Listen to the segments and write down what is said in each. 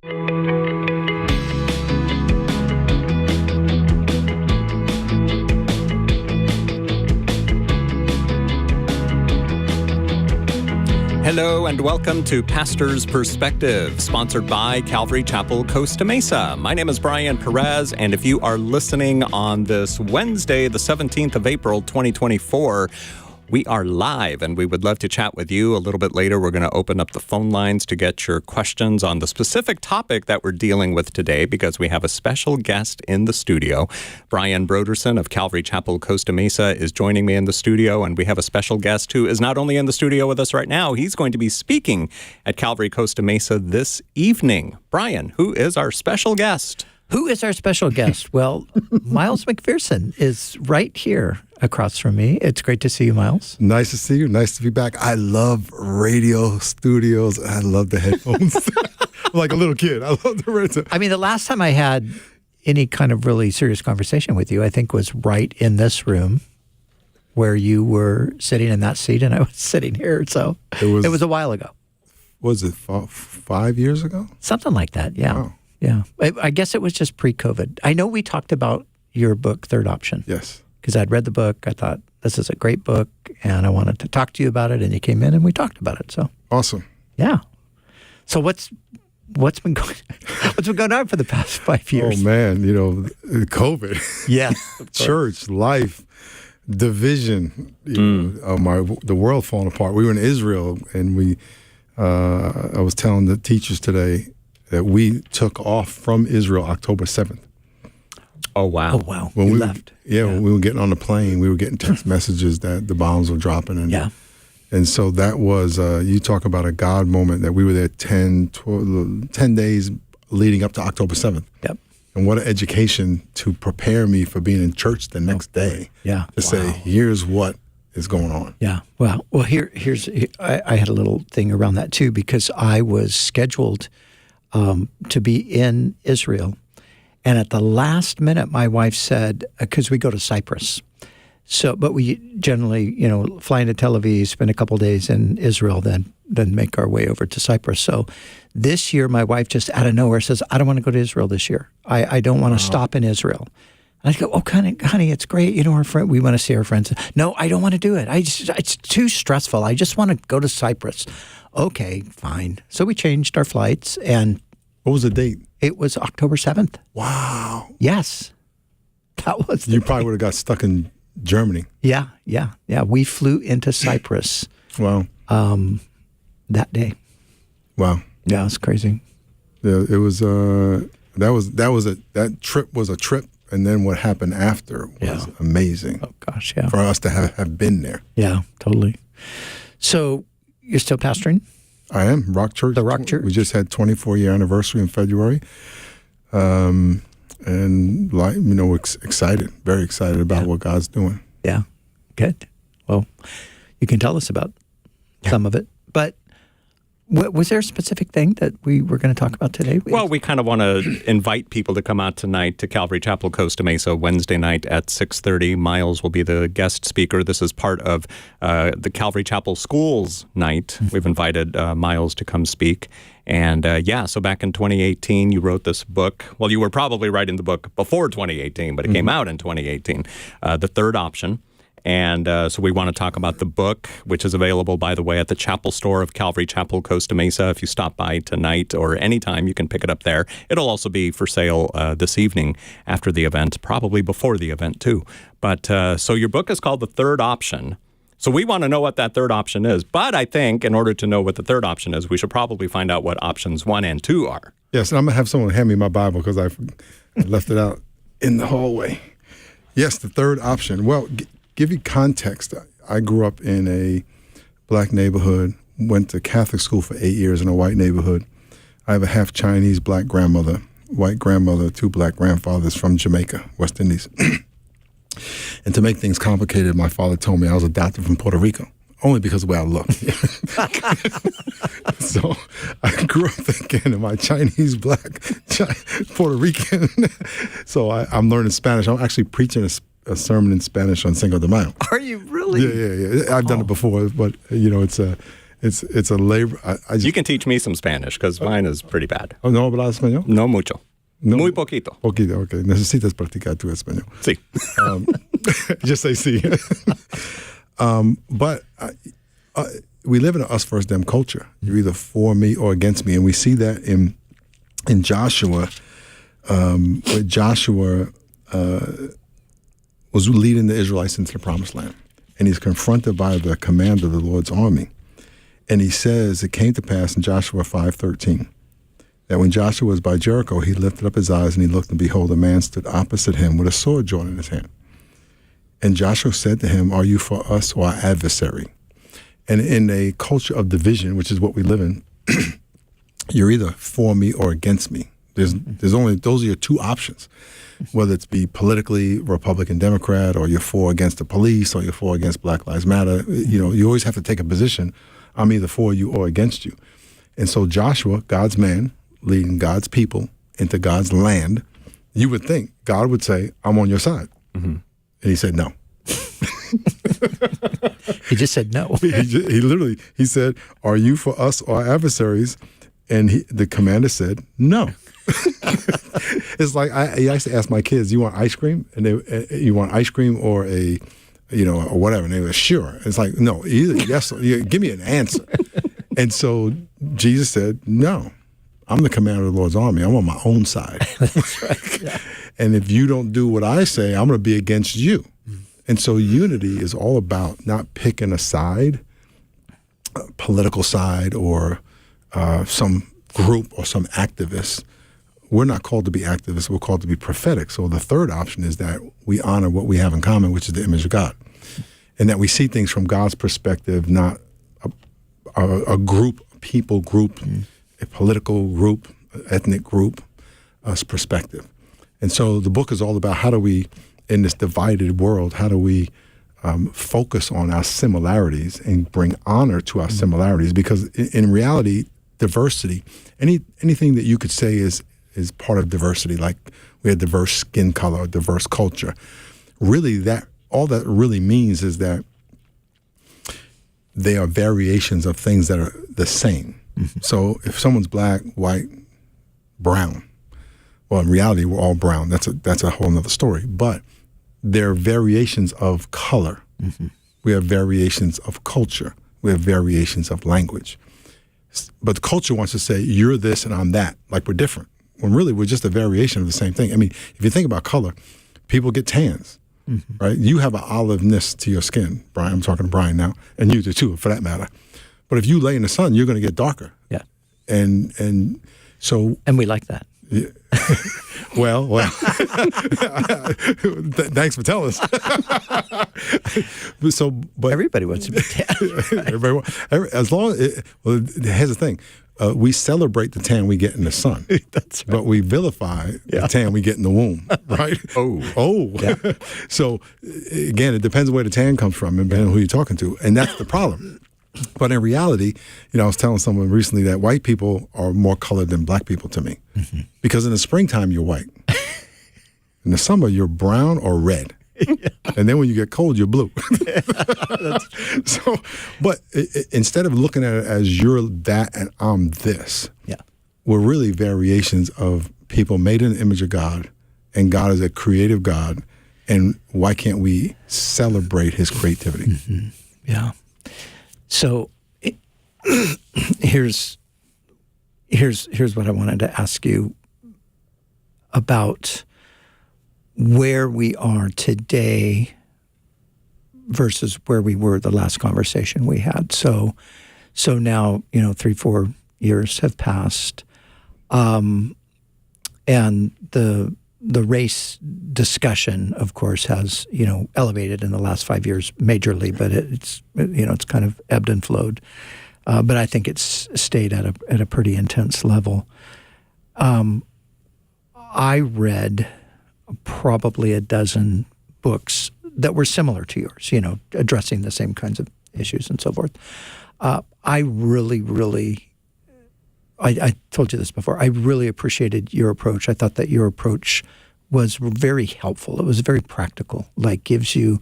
Hello and welcome to Pastor's Perspective, sponsored by Calvary Chapel, Costa Mesa. My name is Brian Perez, and if you are listening on this Wednesday, the 17th of April, 2024, we are live, and we would love to chat with you. A little bit later, we're going to open up the phone lines to get your questions on the specific topic that we're dealing with today, because we have a special guest in the studio. Brian Brodersen of Calvary Chapel, Costa Mesa is joining me in the studio, and we have a special guest who is not only in the studio with us right now, he's going to be speaking at Calvary Costa Mesa this evening. Brian, who is our special guest? Who is our special guest? Well, Miles McPherson is right here across from me. It's great to see you, Miles. Nice to see you. Nice to be back. I love radio studios. I love the headphones. I'm like a little kid. I love the radio. I mean, the last time I had any kind of really serious conversation with you, I think was right in this room where you were sitting in that seat and I was sitting here. So it was a while ago. Was it 5 years ago? Something like that, yeah. Wow. Yeah. I guess it was just pre-COVID. I know we talked about your book, Third Option. Yes. Because I'd read the book. I thought, this is a great book, and I wanted to talk to you about it, and you came in and we talked about it. So Awesome. yeah. So what's been going on for the past 5 years? Oh, man. COVID. Yeah. Church, life, division, the world falling apart. We were in Israel, and I was telling the teachers today that we took off from Israel October 7th. Oh, wow. Oh, wow. When you we left. When we were getting on the plane, we were getting text messages that the bombs were dropping. And so that was, you talk about a God moment, that we were there 10 days leading up to October 7th. Yep. And what an education to prepare me for being in church the next day. Yeah. To say, here's what is going on. Yeah. Well, here's I had a little thing around that too, because I was scheduled to be in Israel. And at the last minute, my wife said, because we go to Cyprus. But we generally, fly into Tel Aviv, spend a couple of days in Israel, then make our way over to Cyprus. So this year, my wife just out of nowhere says, I don't want to go to Israel this year. I don't want to stop in Israel. And I go, oh, honey, it's great. Our friend, we want to see our friends. No, I don't want to do it. It's too stressful. I just want to go to Cyprus. Okay, fine. So we changed our flights, and What was the date? It was October 7th. Wow. Yes. That was You probably would have got stuck in Germany. Yeah. We flew into Cyprus. Wow. That day. Wow. Yeah, it's crazy. Yeah, it was that trip was a trip, and then what happened after was amazing. Oh gosh, yeah. For us to have been there. Yeah, totally. So you're still pastoring? I am. Rock Church. The Rock Church. We just had 24-year anniversary in February. And excited, very excited about what God's doing. Yeah. Good. Well, you can tell us about some of it. But was there a specific thing that we were going to talk about today? Well, we kind of want to invite people to come out tonight to Calvary Chapel, Costa Mesa, Wednesday night at 6:30. Miles will be the guest speaker. This is part of the Calvary Chapel Schools night. We've invited Miles to come speak. And so back in 2018, you wrote this book. Well, you were probably writing the book before 2018, but it came out in 2018, The Third Option. And so we want to talk about the book, which is available, by the way, at the chapel store of Calvary Chapel, Costa Mesa. If you stop by tonight or anytime, you can pick it up there. It'll also be for sale this evening after the event, probably before the event too. But so your book is called The Third Option. So we want to know what that third option is. But I think in order to know what the third option is, we should probably find out what options 1 and 2 are. Yes, and I'm going to have someone hand me my Bible because I left it out in the hallway. Yes, the third option. Well, give you context. I grew up in a black neighborhood, went to Catholic school for 8 years in a white neighborhood. I have a half Chinese black grandmother, white grandmother, 2 black grandfathers from Jamaica, West Indies. And to make things complicated, my father told me I was adopted from Puerto Rico, only because of the way I look. So I grew up thinking, am I Chinese, black, Puerto Rican? So I'm learning Spanish. I'm actually preaching a sermon in Spanish on Cinco de Mayo. Are you really? Yeah. I've done it before, but it's it's a labor. I just, You can teach me some Spanish because mine is pretty bad. oh, ¿no hablas español? No mucho. No. Muy poquito. Poquito, okay. Necesitas practicar tu español. Sí. Just say sí. But we live in an us versus them culture. You're either for me or against me, and we see that in Joshua, where Joshua was leading the Israelites into the Promised Land, and he's confronted by the commander of the Lord's army, and he says, "It came to pass in Joshua 5:13 that when Joshua was by Jericho, he lifted up his eyes and he looked, and behold, a man stood opposite him with a sword drawn in his hand. And Joshua said to him, 'Are you for us or our adversary?'" And in a culture of division, which is what we live in, you're either for me or against me. There's only, those are your two options, whether it's be politically Republican, Democrat, or you're for or against the police, or you're for or against Black Lives Matter. You always have to take a position. I'm either for you or against you. And so Joshua, God's man, leading God's people into God's land, you would think God would say, "I'm on your side." Mm-hmm. And he said no. He just said no. He literally said, "Are you for us or our adversaries?" And the commander said, "No." It's like I used to ask my kids, "You want ice cream?" And you want ice cream or or whatever. And they were sure. It's like, no, either yes, or give me an answer. And so Jesus said, "No, I'm the commander of the Lord's army. I'm on my own side." That's right. Yeah. And if you don't do what I say, I'm going to be against you. And so unity is all about not picking a side, a political side, or some group or some activist. We're not called to be activists. We're called to be prophetic. So the third option is that we honor what we have in common, which is the image of God, and that we see things from God's perspective, not a group, people group, a political group, ethnic group perspective. And so the book is all about how do we, in this divided world, how do we focus on our similarities and bring honor to our similarities? Because in reality, diversity, anything that you could say is part of diversity, like we have diverse skin color, diverse culture. Really, all that really means is that they are variations of things that are the same. Mm-hmm. So if someone's black, white, brown, well, in reality, we're all brown. That's a whole nother story. But there are variations of color. Mm-hmm. We have variations of culture. We have variations of language. But the culture wants to say, you're this and I'm that, like we're different. When really we're just a variation of the same thing. I mean, if you think about color, people get tans, right? You have an oliveness to your skin, Brian. I'm talking to Brian now, and you do too, for that matter. But if you lay in the sun, you're going to get darker. Yeah. And so... And we like that. Yeah. Well. Thanks for telling us. But everybody wants to be tan. As long as here's the thing: we celebrate the tan we get in the sun. That's right. But we vilify the tan we get in the womb, right? Oh. Yeah. So again, it depends on where the tan comes from and depending on who you're talking to, and that's the problem. But in reality, I was telling someone recently that white people are more colored than black people to me. Mm-hmm. Because in the springtime, you're white. In the summer, you're brown or red. Yeah. And then when you get cold, you're blue. So, but instead of looking at it as you're that and I'm this, we're really variations of people made in the image of God, and God is a creative God. And why can't we celebrate his creativity? Mm-hmm. Yeah. So here's what I wanted to ask you about where we are today versus where we were the last conversation we had. So now 3-4 years have passed, and the race discussion, of course, has elevated in the last 5 years majorly, but it's kind of ebbed and flowed. But I think it's stayed at a pretty intense level. I read probably a dozen books that were similar to yours, addressing the same kinds of issues and so forth. I really I told you this before. I really appreciated your approach. I thought that your approach was very helpful. It was very practical, like gives you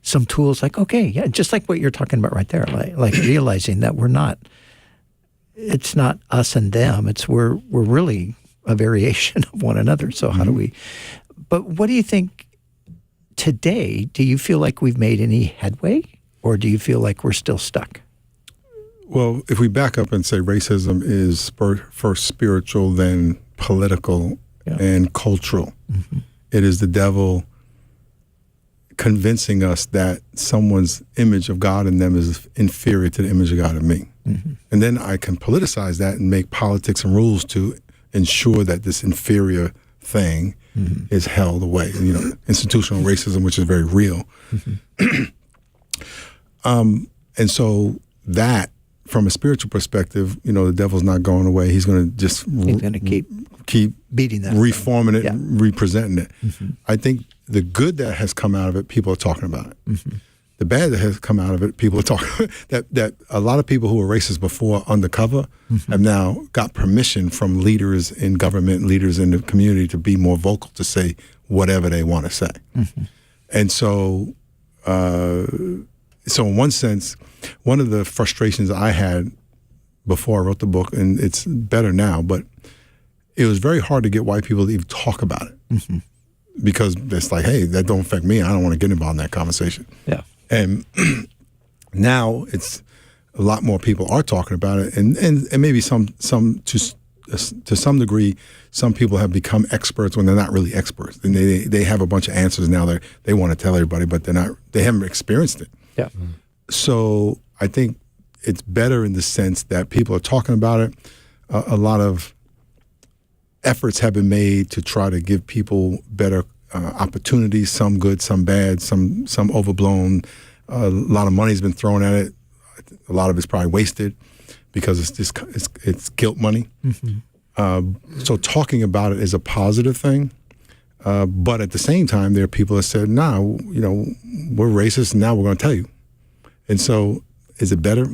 some tools like, okay, yeah, just like what you're talking about right there, like realizing that it's not us and them, we're really a variation of one another. So how do we, but what do you think today? Do you feel like we've made any headway, or do you feel like we're still stuck? Well, if we back up and say racism is first spiritual, then political and cultural, it is the devil convincing us that someone's image of God in them is inferior to the image of God in me. And then I can politicize that and make politics and rules to ensure that this inferior thing is held away. Institutional racism, which is very real. And so that, from a spiritual perspective, the devil's not going away. He's going to just keep beating that, reforming it, representing it. I think the good that has come out of it, people are talking about it. The bad that has come out of it, people are talking that a lot of people who were racist before undercover have now got permission from leaders in government, leaders in the community to be more vocal, to say whatever they want to say. And so in one sense, one of the frustrations I had before I wrote the book, and it's better now, but it was very hard to get white people to even talk about it because it's like, hey, that don't affect me. I don't want to get involved in that conversation. Yeah. And now it's a lot more people are talking about it, and maybe some to some degree, some people have become experts when they're not really experts, and they have a bunch of answers now. They want to tell everybody, but they haven't experienced it. Yeah. So I think it's better in the sense that people are talking about it. A lot of efforts have been made to try to give people better opportunities, some good, some bad, some overblown. A lot of money's been thrown at it. A lot of it's probably wasted because it's guilt money. So talking about it is a positive thing. But at the same time, there are people that said, nah, we're racist, and now we're going to tell you. And so is it better?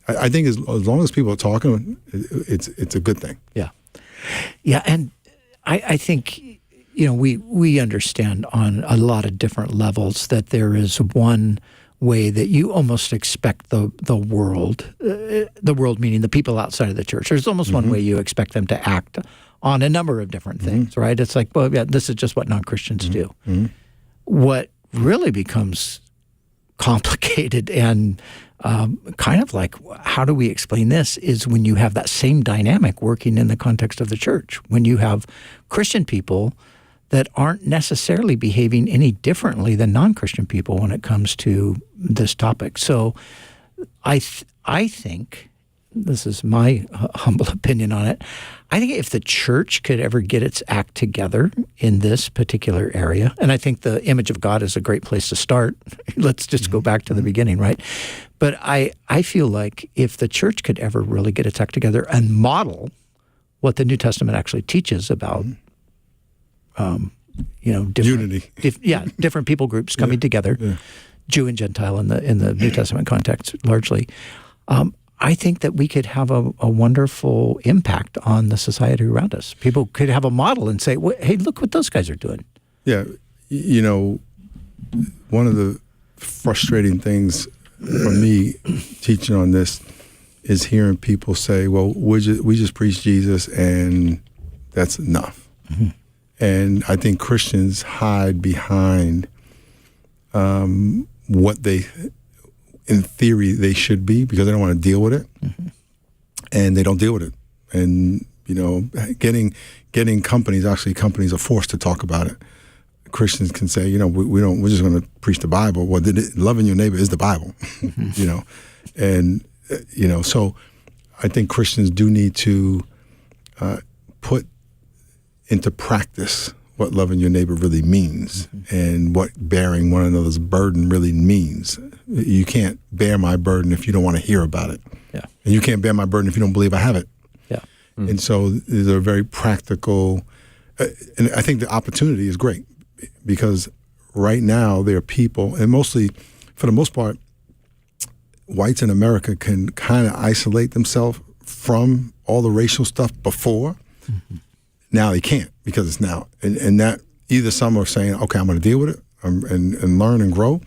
I think as long as people are talking, it's a good thing. Yeah. Yeah, and I think, we understand on a lot of different levels that there is one way that you almost expect the world meaning the people outside of the church. There's almost one way you expect them to act on a number of different things, right? It's like, well, yeah, this is just what non-Christians do. What really becomes complicated and kind of like, how do we explain this, is when you have that same dynamic working in the context of the church, when you have Christian people that aren't necessarily behaving any differently than non-Christian people when it comes to this topic. So I think, this is my humble opinion on it, I think if the church could ever get its act together in this particular area, and I think the image of God is a great place to start. Let's just go back to the beginning, right? But I feel like if the church could ever really get its act together and model what the New Testament actually teaches about, different, unity. Different people groups coming together, Jew and Gentile in the New Testament context largely. I think that we could have a wonderful impact on the society around us. People could have a model and say, hey, look what those guys are doing. Yeah. One of the frustrating things for me teaching on this is hearing people say, well, we just preach Jesus and that's enough. And I think Christians hide behind what they, in theory, they should be, because they don't want to deal with it, and they don't deal with it. And getting companies are forced to talk about it. Christians can say, we're just going to preach the Bible. Well, loving your neighbor is the Bible, and so I think Christians do need to put into practice what loving your neighbor really means and what bearing one another's burden really means. You can't bear my burden if you don't want to hear about it. Yeah. And you can't bear my burden if you don't believe I have it. Yeah. And so these are very practical, and I think the opportunity is great because right now there are people, and mostly, for the most part, whites in America can kind of isolate themselves from all the racial stuff before. Now they can't, because it's now. And that either some are saying, okay, I'm going to deal with it and learn and grow.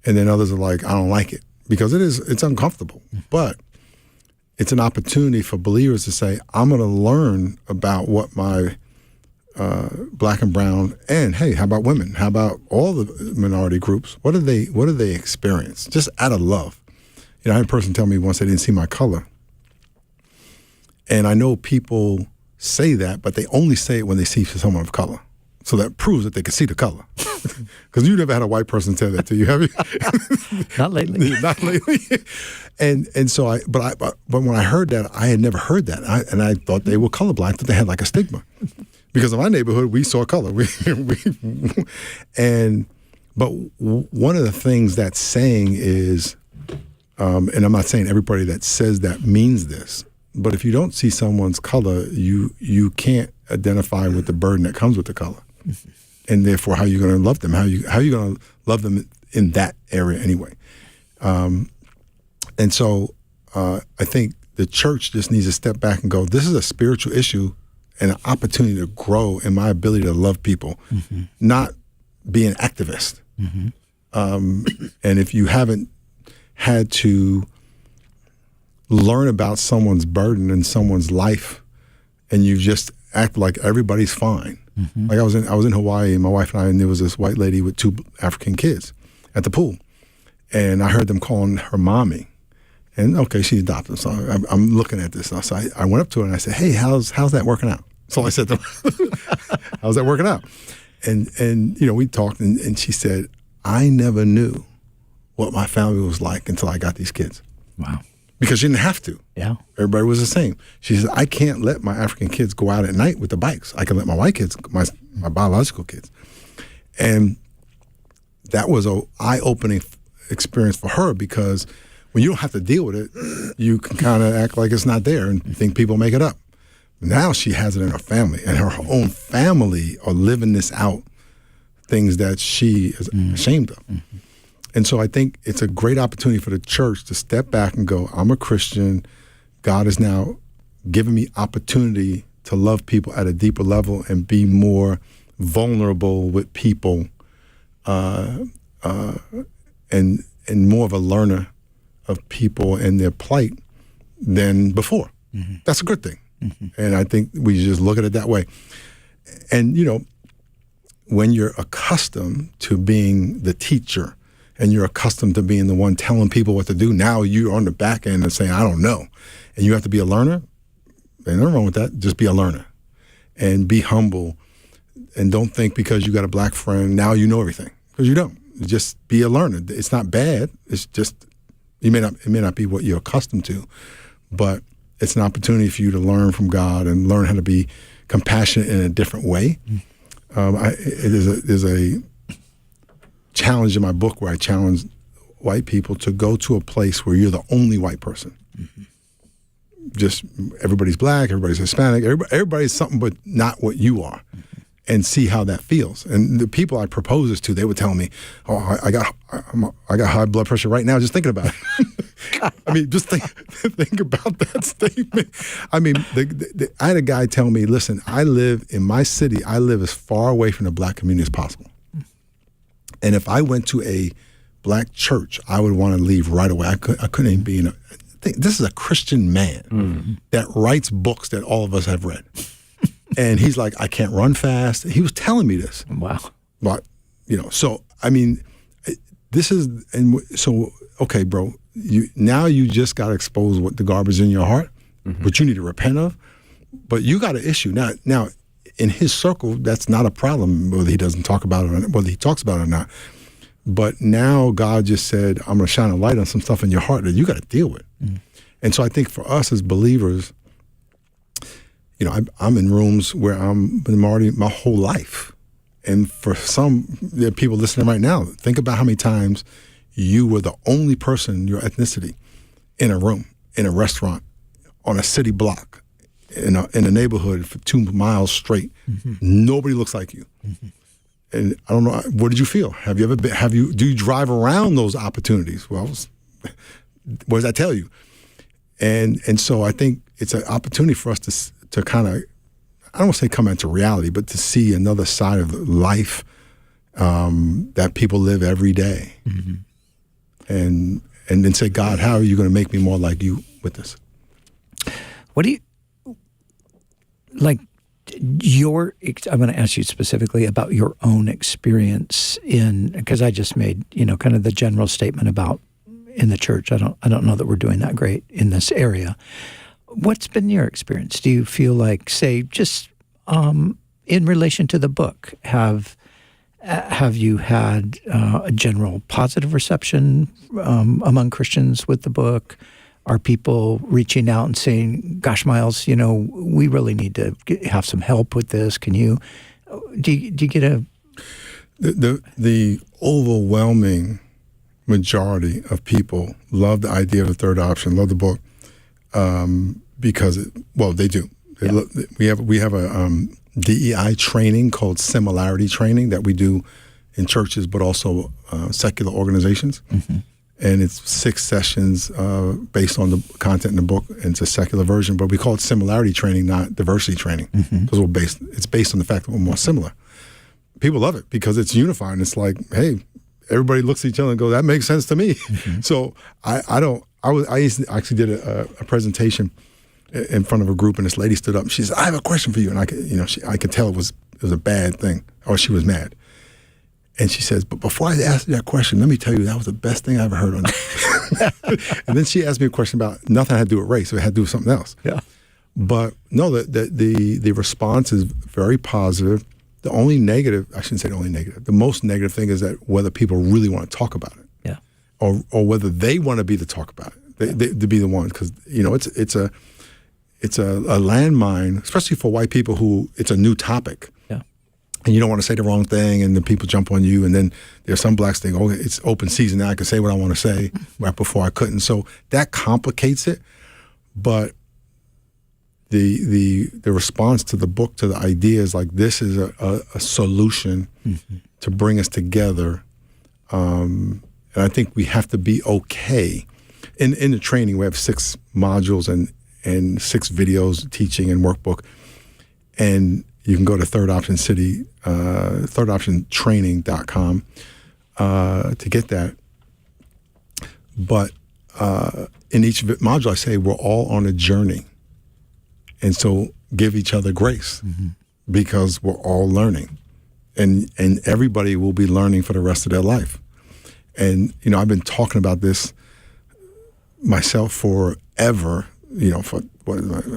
And then others are like, I don't like it, because it's uncomfortable. But it's an opportunity for believers to say, I'm going to learn about what my black and brown, and hey, how about women? How about all the minority groups? What do they experience? Just out of love. I had a person tell me once they didn't see my color. And I know people say that, but they only say it when they see someone of color. So that proves that they can see the color. Because you never had a white person tell that to you, have you? Not lately. Not lately. And so but when I heard that, I had never heard that. And I thought they were colorblind, that they had like a stigma. Because in my neighborhood, we saw color. But one of the things that's saying is, and I'm not saying everybody that says that means this, but if you don't see someone's color, you can't identify with the burden that comes with the color. And therefore, how are you going to love them? How are you going to love them in that area anyway? And so I think the church just needs to step back and go, this is a spiritual issue and an opportunity to grow in my ability to love people, not be an activist. And if you haven't had to learn about someone's burden and someone's life, and you just act like everybody's fine. Like I was in Hawaii, and my wife and there was this white lady with 2 African kids at the pool, and I heard them calling her mommy. And okay, she adopted, so I'm looking at this. So I went up to her and I said, "Hey, how's that working out?" So I said to her, "How's that working out?" And we talked, and she said, "I never knew what my family was like until I got these kids." Wow. Because you didn't have to. Yeah. Everybody was the same. She says, I can't let my African kids go out at night with the bikes. I can let my white kids, my biological kids. And that was an eye-opening experience for her, because when you don't have to deal with it, you can kind of act like it's not there and think people make it up. Now she has it in her family, and her own family are living this out, things that she is ashamed of. And so I think it's a great opportunity for the church to step back and go, I'm a Christian. God has now given me opportunity to love people at a deeper level and be more vulnerable with people, and more of a learner of people and their plight than before. That's a good thing. And I think we just look at it that way. And, when you're accustomed to being the teacher, and you're accustomed to being the one telling people what to do, now you're on the back end and saying, I don't know. And you have to be a learner. There's nothing wrong with that. Just be a learner. And be humble. And don't think because you got a black friend, now you know everything. Because you don't. Just be a learner. It's not bad. It's just, it may not be what you're accustomed to. But it's an opportunity for you to learn from God and learn how to be compassionate in a different way. There's a challenge in my book where I challenge white people to go to a place where you're the only white person. Just everybody's black, everybody's Hispanic, everybody's something but not what you are, and see how that feels. And the people I propose this to, they would tell me, "Oh, I got high blood pressure right now just thinking about it." I mean, just think about that statement. I mean, I had a guy tell me, "Listen, I live in my city. I live as far away from the black community as possible. And if I went to a black church, I would want to leave right away. I couldn't even be in a... This is a Christian man that writes books that all of us have read. And he's like, I can't run fast. He was telling me this. Wow. But, so, I mean, this is... And so, okay, bro, you just got to expose what the garbage in your heart, which you need to repent of. But you got an issue. Now, in his circle, that's not a problem, whether he doesn't talk about it or not, whether he talks about it or not. But now God just said, I'm going to shine a light on some stuff in your heart that you got to deal with. And so I think for us as believers, I'm in rooms where I'm been already my whole life. And for some, there are people listening right now, think about how many times you were the only person, your ethnicity, in a room, in a restaurant, on a city block, in a neighborhood for 2 miles straight. Nobody looks like you. And I don't know, what did you feel? Have you ever been, do you drive around those opportunities? Well, what does that tell you? And so I think it's an opportunity for us to kind of, I don't want to say come into reality, but to see another side of life that people live every day. and then say, God, how are you going to make me more like you with this? What do you like? I'm going to ask you specifically about your own experience because I just made kind of the general statement about in the church. I don't know that we're doing that great in this area. What's been your experience? Do you feel like, say, just in relation to the book, have you had a general positive reception among Christians with the book? Are people reaching out and saying, "Gosh, Miles, we really need to have some help with this"? Can you? Do you get a? The overwhelming majority of people love the idea of the third option, love the book, because they do. We have a DEI training called Similarity Training that we do in churches, but also secular organizations. Mm-hmm. And it's 6 sessions based on the content in the book. And it's a secular version, but we call it Similarity Training, not Diversity Training, because it's based on the fact that we're more similar. People love it because it's unifying. It's like, hey, everybody looks at each other and goes, "That makes sense to me." Mm-hmm. So I actually did a presentation in front of a group, and this lady stood up and she said, "I have a question for you." And I could tell it was a bad thing, or she was mad. And she says, "But before I ask you that question, let me tell you that was the best thing I ever heard on it." And then she asked me a question about nothing had to do with race, so it had to do with something else. Yeah. But no, the response is very positive. The only negative, I shouldn't say the only negative, the most negative thing is that whether people really want to talk about it. Yeah. Or whether they want to be the talk about it, they be the ones, because it's a landmine, especially for white people who it's a new topic. Yeah. And you don't want to say the wrong thing, and then people jump on you, and then there's some blacks think, "Oh, it's open season now, I can say what I want to say," right before I couldn't. So that complicates it. But the response to the book, to the idea is like, this is a solution to bring us together. And I think we have to be okay. In the training, we have 6 modules and 6 videos, teaching and workbook. And you can go to thirdoptiontraining.com to get that. But in each module, I say we're all on a journey. And so give each other grace because we're all learning. And everybody will be learning for the rest of their life. And, I've been talking about this myself forever, for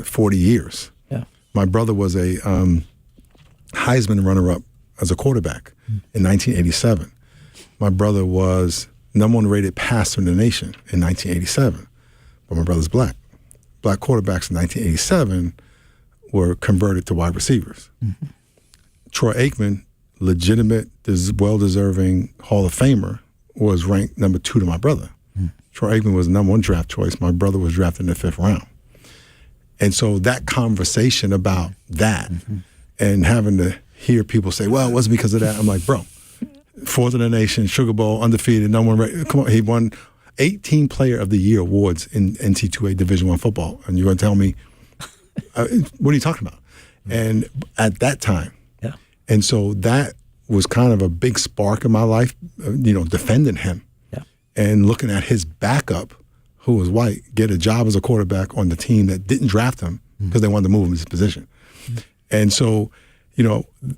40 years. Yeah. My brother was a Heisman runner-up as a quarterback in 1987. My brother was #1 rated passer in the nation in 1987, but my brother's black. Black quarterbacks in 1987 were converted to wide receivers. Mm-hmm. Troy Aikman, legitimate, well-deserving Hall of Famer, was ranked #2 to my brother. Mm-hmm. Troy Aikman was the #1 draft choice. My brother was drafted in the 5th round. And so that conversation about that and having to hear people say, "Well, it wasn't because of that." I'm like, bro, 4th in the nation, Sugar Bowl, undefeated, #1 rated. Come on, he won 18 Player of the Year awards in NC2A Division I football. And you're going to tell me, what are you talking about? And at that time. Yeah. And so that was kind of a big spark in my life, defending him. Yeah. And looking at his backup, who was white, get a job as a quarterback on the team that didn't draft him because they wanted to move him to his position. And so,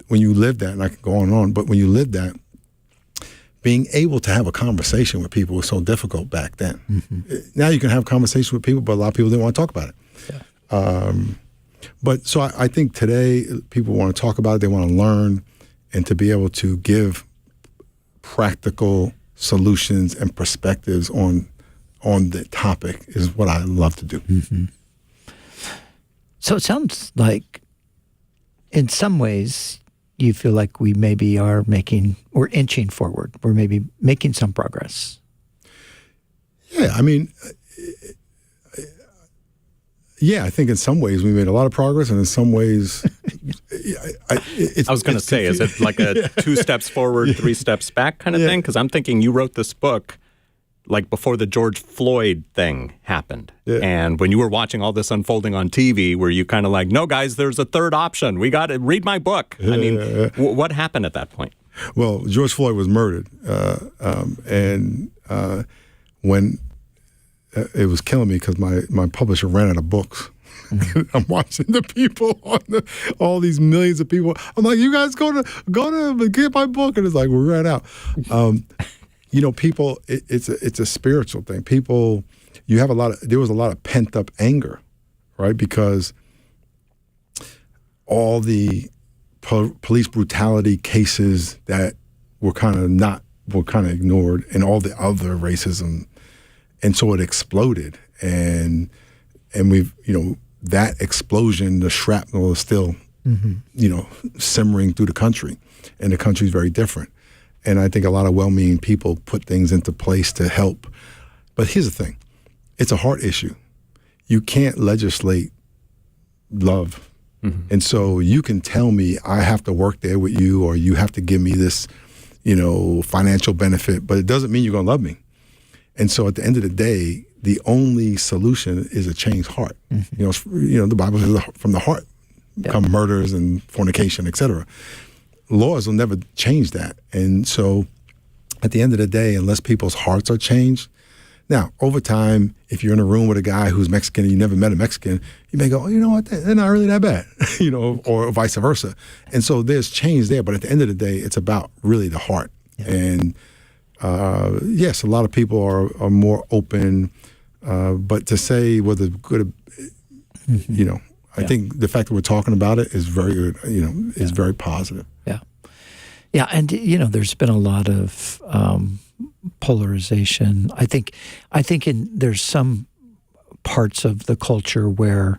when you live that, and I can go on and on, but when you live that, being able to have a conversation with people was so difficult back then. Now you can have conversations with people, but a lot of people didn't want to talk about it. Yeah. But so I think today people want to talk about it, they want to learn, and to be able to give practical solutions and perspectives on the topic is what I love to do. Mm-hmm. So it sounds like in some ways you feel like we maybe are inching forward. We're maybe making some progress. Yeah, I mean, I think in some ways we made a lot of progress, and in some ways, I was going to say, is it like a 2 steps forward, 3 steps back kind of thing? Because I'm thinking you wrote this book like before the George Floyd thing happened. Yeah. And when you were watching all this unfolding on TV, were you kind of like, "No, guys, there's a third option. We got to read my book." I mean, what happened at that point? Well, George Floyd was murdered. when it was killing me because my publisher ran out of books. I'm watching the people on all these millions of people. I'm like, you guys go to get my book, and it's like we ran out. People, it's a spiritual thing. People, there was a lot of pent up anger, right? Because all the police brutality cases that were kind of ignored, and all the other racism, and so it exploded, and we've that explosion, the shrapnel is still simmering through the country, and the country's very different. And I think a lot of well-meaning people put things into place to help. But here's the thing. It's a heart issue. You can't legislate love. Mm-hmm. And so you can tell me I have to work there with you, or you have to give me this, financial benefit, but it doesn't mean you're going to love me. And so at the end of the day, the only solution is a changed heart. Mm-hmm. The Bible says from the heart come murders and fornication, etc. Laws will never change that. And so at the end of the day, unless people's hearts are changed, now, over time, if you're in a room with a guy who's Mexican and you never met a Mexican, you may go, oh, you know what, they're not really that bad, or vice versa. And so there's change there. But at the end of the day, it's about really the heart. Yeah. And yes, a lot of people are more open. But to say whether good, I think the fact that we're talking about it is very good, is very positive. Yeah. Yeah. And, there's been a lot of polarization. I think there's some parts of the culture where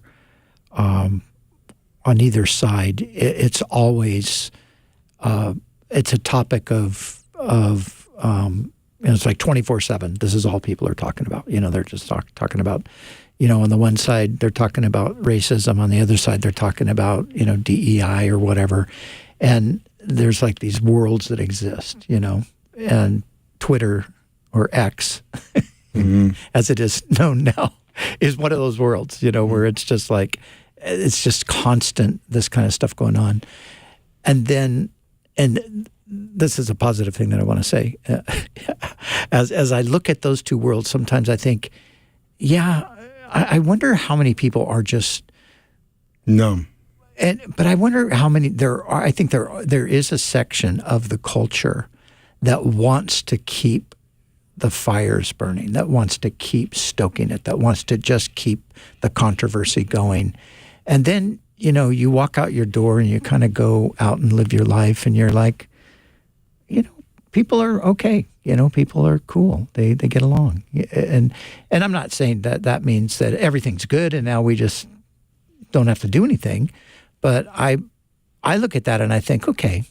on either side, it's always, it's a topic of it's like 24/7. This is all people are talking about. They're just talking about, on the one side, they're talking about racism. On the other side, they're talking about, DEI or whatever. And there's like these worlds that exist, and Twitter or X, mm-hmm. as it is known now, is one of those worlds, where it's just like, it's just constant, this kind of stuff going on. And this is a positive thing that I want to say. As I look at those two worlds, sometimes I think, I wonder how many people are just numb. But I wonder how many there are. I think there is a section of the culture that wants to keep the fires burning, that wants to keep stoking it, that wants to just keep the controversy going. And then, you walk out your door and you kind of go out and live your life, and you're like, people are okay. People are cool. They get along. And I'm not saying that means that everything's good and now we just don't have to do anything. But I look at that and I think, okay,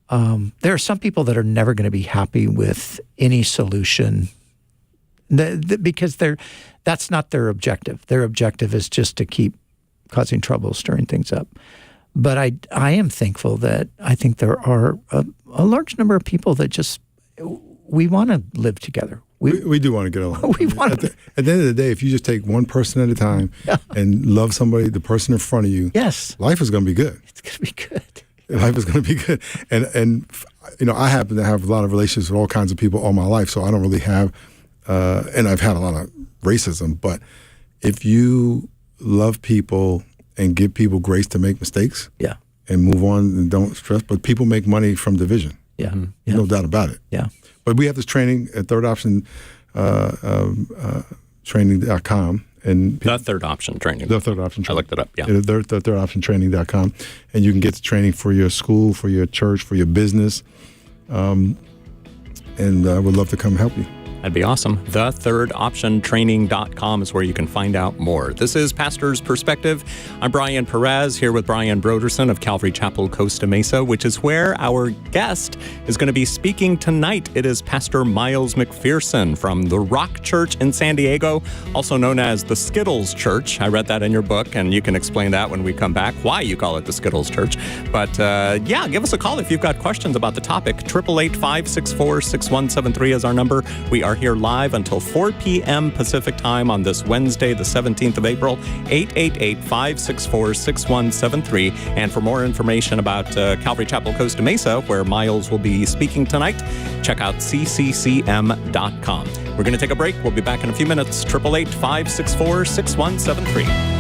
there are some people that are never going to be happy with any solution because that's not their objective. Their objective is just to keep causing trouble, stirring things up. But I am thankful that I think there are a large number of people that just, we want to live together. We do want to get along. We want at the end of the day, if you just take one person at a time and love somebody, the person in front of you, yes, life is going to be good. It's going to be good. Life is going to be good. And I happen to have a lot of relationships with all kinds of people all my life, so I don't really have, and I've had a lot of racism. But if you love people and give people grace to make mistakes, and move on and don't stress, but people make money from division. Yeah. Mm-hmm. No doubt about it. Yeah. But we have this training at Third Option training.com. And the Third Option Training. The Third Option Training. I looked it up, yeah. The Third Option Training.com. And you can get the training for your school, for your church, for your business. And we'd love to come help you. That'd be awesome. TheThirdOptionTraining.com is where you can find out more. This is Pastor's Perspective. I'm Brian Perez, here with Brian Broderson of Calvary Chapel, Costa Mesa, which is where our guest is going to be speaking tonight. It is Pastor Miles McPherson from the Rock Church in San Diego, also known as the Skittles Church. I read that in your book, and you can explain that when we come back, why you call it the Skittles Church. But give us a call if you've got questions about the topic. 888-564-6173 is our number. We are are here live until 4 p.m. Pacific time on this Wednesday, the 17th of April, 888-564-6173. And for more information about Calvary Chapel Costa Mesa, where Miles will be speaking tonight, check out cccm.com. We're going to take a break. We'll be back in a few minutes. 888-564-6173.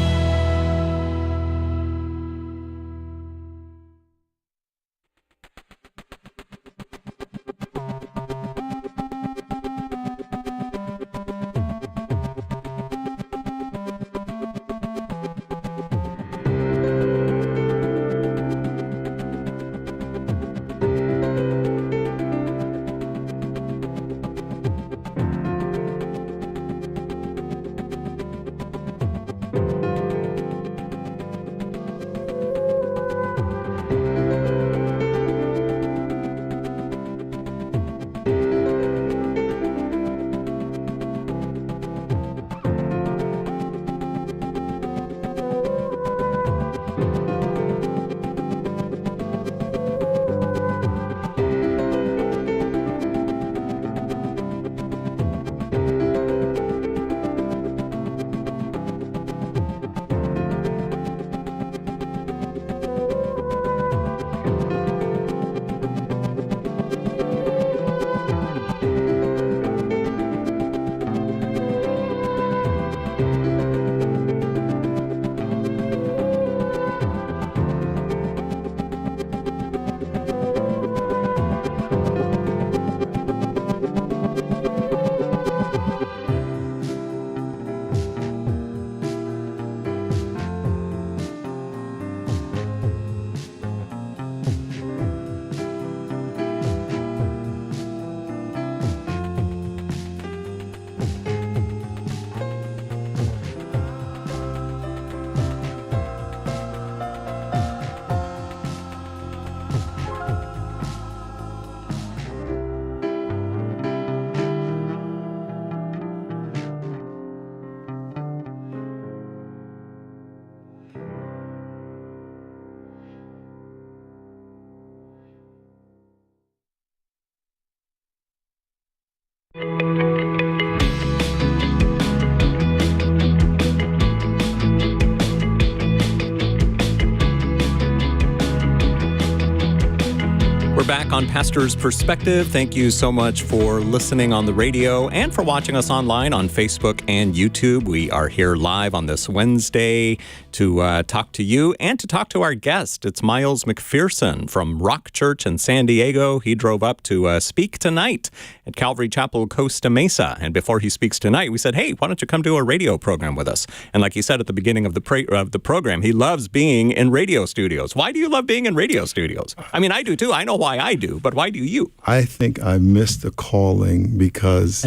Back on Pastor's Perspective. Thank you so much for listening on the radio and for watching us online on Facebook and YouTube. We are here live on this Wednesday to talk to you and to talk to our guest. It's Miles McPherson from Rock Church in San Diego. He drove up to speak tonight at Calvary Chapel Costa Mesa. And before he speaks tonight, we said, hey, why don't you come do a radio program with us? And like he said at the beginning of the program, he loves being in radio studios. Why do you love being in radio studios? I mean, I do too. I know why I do, but why do you? I think I missed the calling because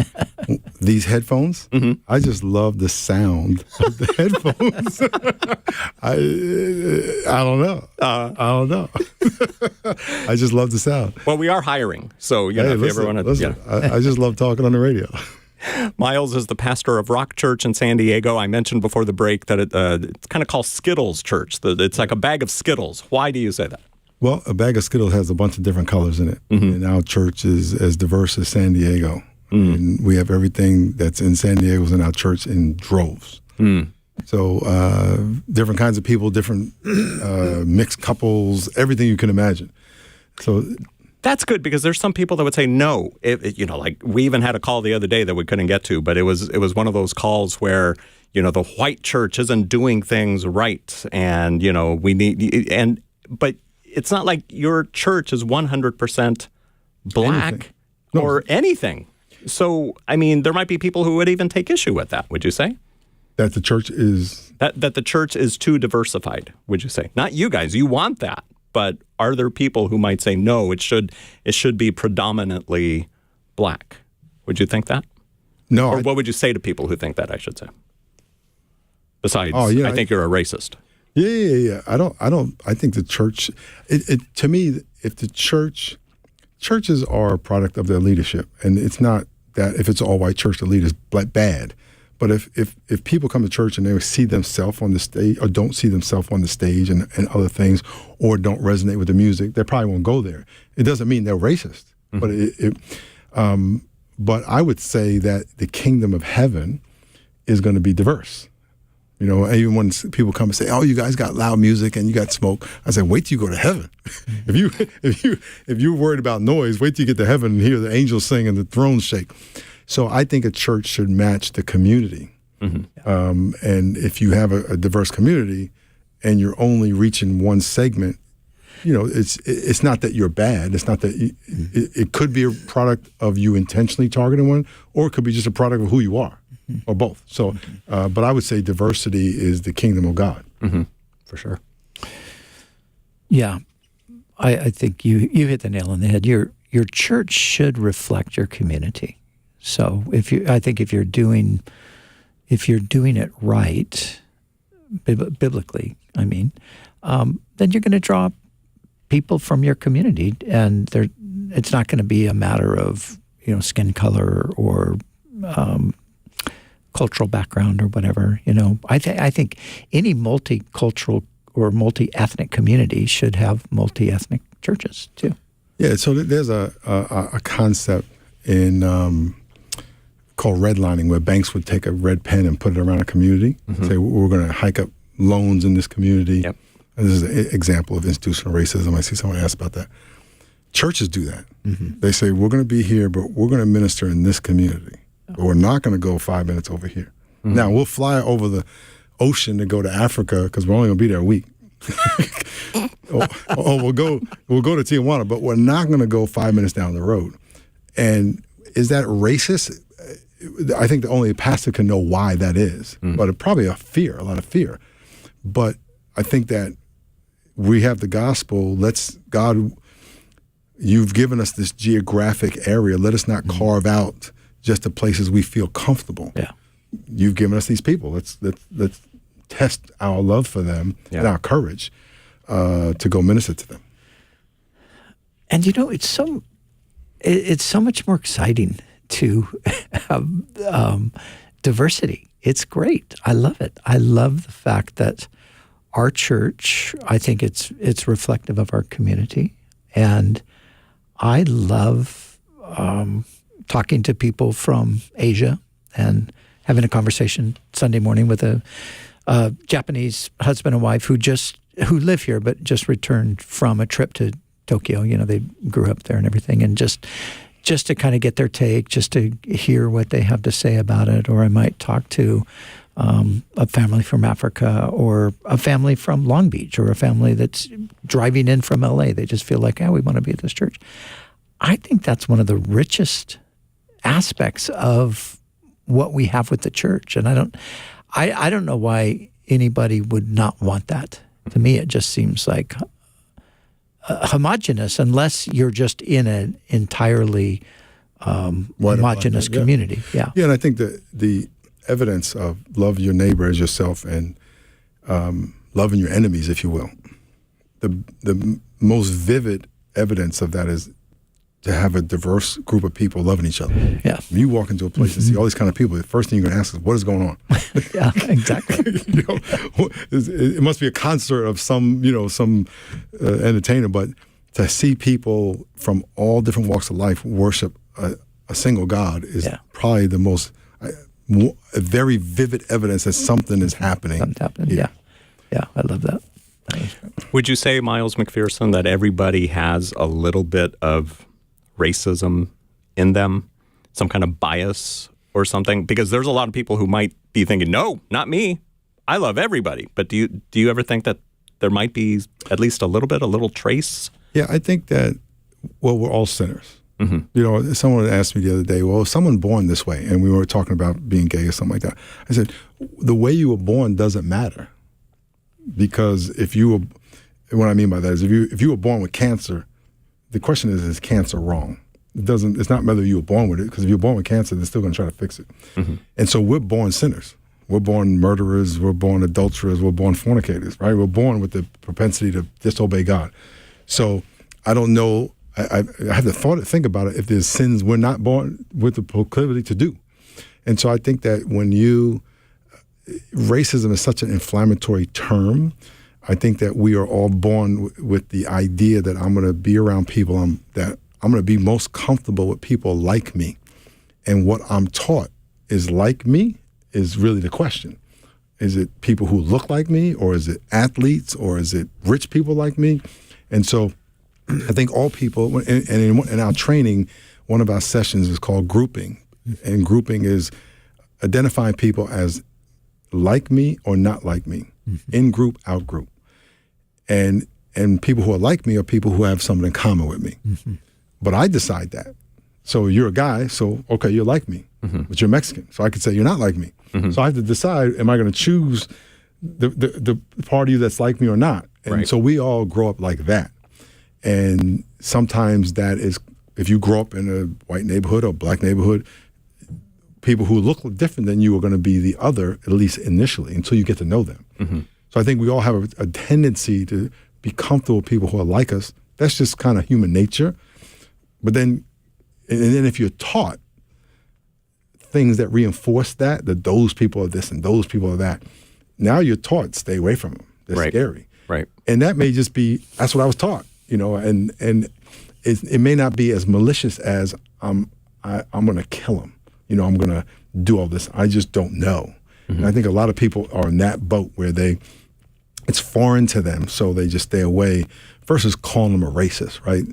these headphones, I just love the sound of the headphones. I don't know. I don't know. I just love the sound. Well, we are hiring, so you know, if listen, you ever want to. I just love talking on the radio. Miles is the pastor of Rock Church in San Diego. I mentioned before the break that it's kind of called Skittles Church. It's like a bag of Skittles. Why do you say that? Well, a bag of Skittles has a bunch of different colors in it. And our church is as diverse as San Diego. And we have everything that's in San Diego's in our church in droves. So different kinds of people, different mixed couples, everything you can imagine. So that's good, because there's some people that would say no. Like we even had a call the other day that we couldn't get to, but it was one of those calls where, you know, the white church isn't doing things right, and you know we need but it's not like your church is 100% black or anything. So I mean, there might be people who would even take issue with that. Would you say that the church is that the church is too diversified? Would you say? Not you guys. You want that. But are there people who might say, no, it should be predominantly black? Would you think that? No. Or what would you say to people who think that, I should say? Besides, I think you're a racist. Yeah. I think the church, to me, if the churches are a product of their leadership, and it's not that if it's an all-white church, the leader's bad. But if people come to church and they see themselves on the stage, or don't see themselves on the stage and other things, or don't resonate with the music, they probably won't go there. It doesn't mean they're racist, but But I would say that the kingdom of heaven is going to be diverse. You know, even when people come and say, "Oh, you guys got loud music and you got smoke," I say, "Wait till you go to heaven. if you're worried about noise, wait till you get to heaven and hear the angels sing and the thrones shake." So I think a church should match the community. And if you have a diverse community and you're only reaching one segment, you know, it's not that you're bad. It's not that it could be a product of you intentionally targeting one, or it could be just a product of who you are, or both. So, but I would say diversity is the kingdom of God. For sure. Yeah, I think you hit the nail on the head. Your church should reflect your community. So I think if you're doing it right, biblically, I mean, then you're going to draw people from your community, and it's not going to be a matter of, you know, skin color or cultural background or whatever. You know, I think any multicultural or multi-ethnic community should have multi-ethnic churches too. Yeah. So there's a concept in called redlining, where banks would take a red pen and put it around a community, say we're going to hike up loans in this community. Yep. And this is an example of institutional racism. I see someone ask about that. Churches do that. They say, we're going to be here, but we're going to minister in this community. But we're not going to go 5 minutes over here. Now, we'll fly over the ocean to go to Africa because we're only going to be there a week. or we'll go to Tijuana, but we're not going to go 5 minutes down the road. And is that racist? I think that only a pastor can know why that is. But probably a lot of fear. But I think that we have the gospel. God, you've given us this geographic area. Let us not carve out just the places we feel comfortable. Yeah. You've given us these people. Let's test our love for them and our courage to go minister to them. And you know, it's so much more exciting to have diversity. It's great. I love it. I love the fact that our church, I think it's reflective of our community. And I love talking to people from Asia and having a conversation Sunday morning with a Japanese husband and wife who live here but just returned from a trip to Tokyo. You know, they grew up there and everything, and just to kind of get their take, just to hear what they have to say about it. Or I might talk to a family from Africa, or a family from Long Beach, or a family that's driving in from LA. They just feel like, we want to be at this church. I think that's one of the richest aspects of what we have with the church. And I don't know why anybody would not want that. To me, it just seems like homogenous, unless you're just in an entirely homogenous community. Yeah, and I think that the evidence of love your neighbor as yourself and loving your enemies, if you will, the most vivid evidence of that is to have a diverse group of people loving each other. Yeah. When you walk into a place and see all these kind of people, the first thing you're going to ask is, what is going on? Yeah, exactly. It must be a concert of some entertainer, but to see people from all different walks of life worship a single God is probably the most, a very vivid evidence that something is happening. Something's happening, yeah. Yeah, I love that. Would you say, Miles McPherson, that everybody has a little bit of racism in them, some kind of bias or something? Because there's a lot of people who might be thinking, no, not me. I love everybody. But do you ever think that there might be at least a little trace? Yeah, I think that, we're all sinners. You know, someone asked me the other day, is someone born this way? And we were talking about being gay or something like that. I said, the way you were born doesn't matter. Because what I mean by that is if you were born with cancer, the question is cancer wrong? It's not whether you were born with it, because if you're born with cancer, they're still going to try to fix it. And so we're born sinners. We're born murderers. We're born adulterers. We're born fornicators, right? We're born with the propensity to disobey God. So I don't know. I have to think about it, if there's sins we're not born with the proclivity to do. And so I think that racism is such an inflammatory term. I think that we are all born with the idea that I'm going to be around people, that I'm going to be most comfortable with people like me. and what I'm taught is like me is really the question. Is it people who look like me, or is it athletes, or is it rich people like me? And so I think all people, and in our training, one of our sessions is called grouping. And grouping is identifying people as like me or not like me, in group, out group. And people who are like me are people who have something in common with me. But I decide that. So you're a guy, so okay, you're like me, but you're Mexican. So I could say you're not like me. So I have to decide, am I going to choose the part of you that's like me or not? And Right. so we all grow up like that. And sometimes that is, if you grow up in a white neighborhood or black neighborhood, people who look different than you are going to be the other, at least initially, until you get to know them. So I think we all have a tendency to be comfortable with people who are like us. That's just kind of human nature. But then, and then if you're taught things that reinforce that those people are this and those people are that, now you're taught, stay away from them. They're Right. scary. Right. And that may just be, that's what I was taught, and it may not be as malicious as I'm going to kill him. I'm going to do all this. I just don't know. And I think a lot of people are in that boat where it's foreign to them, so they just stay away versus calling them a racist, right?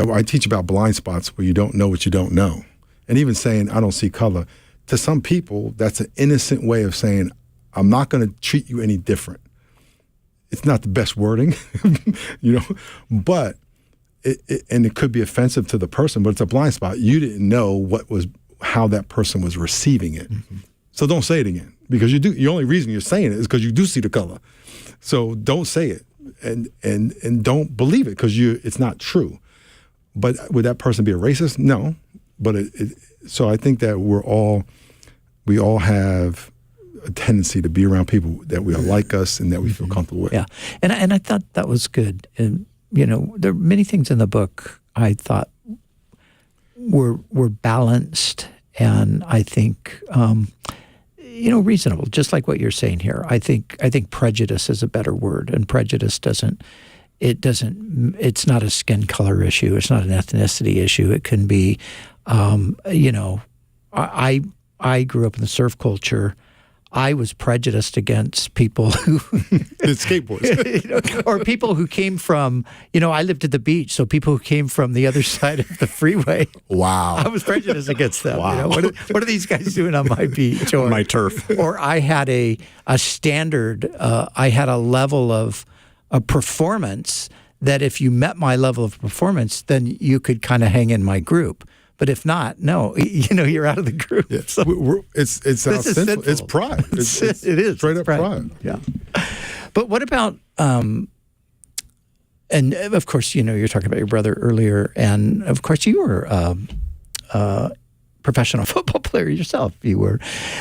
I teach about blind spots where you don't know what you don't know. And even saying, I don't see color, to some people, that's an innocent way of saying, I'm not going to treat you any different. It's not the best wording, but it could be offensive to the person, but it's a blind spot. You didn't know how that person was receiving it. So don't say it again, because you do. The only reason you're saying it is because you do see the color. So don't say it, and don't believe it, because it's not true. But would that person be a racist? No. But so I think that we all have a tendency to be around people that we are like us and that we feel comfortable with. Yeah, and I thought that was good. And there are many things in the book I thought were balanced, and I think reasonable. Just like what you're saying here, I think prejudice is a better word, and prejudice it's not a skin color issue. It's not an ethnicity issue. It can be, I grew up in the surf culture. I was prejudiced against people who It's skateboards. or people who came from, I lived at the beach, so people who came from the other side of the freeway. Wow. I was prejudiced against them. Wow. What are these guys doing on my beach? Or My turf. Or I had a standard, I had a level of performance that if you met my level of performance, then you could kind of hang in my group. But if not, no, you're out of the group. Yeah. So It's This is sinful. It's pride. It's it is straight it's up pride. Yeah. But what about and of course, you're talking about your brother earlier, and of course you were a professional football player yourself. You were.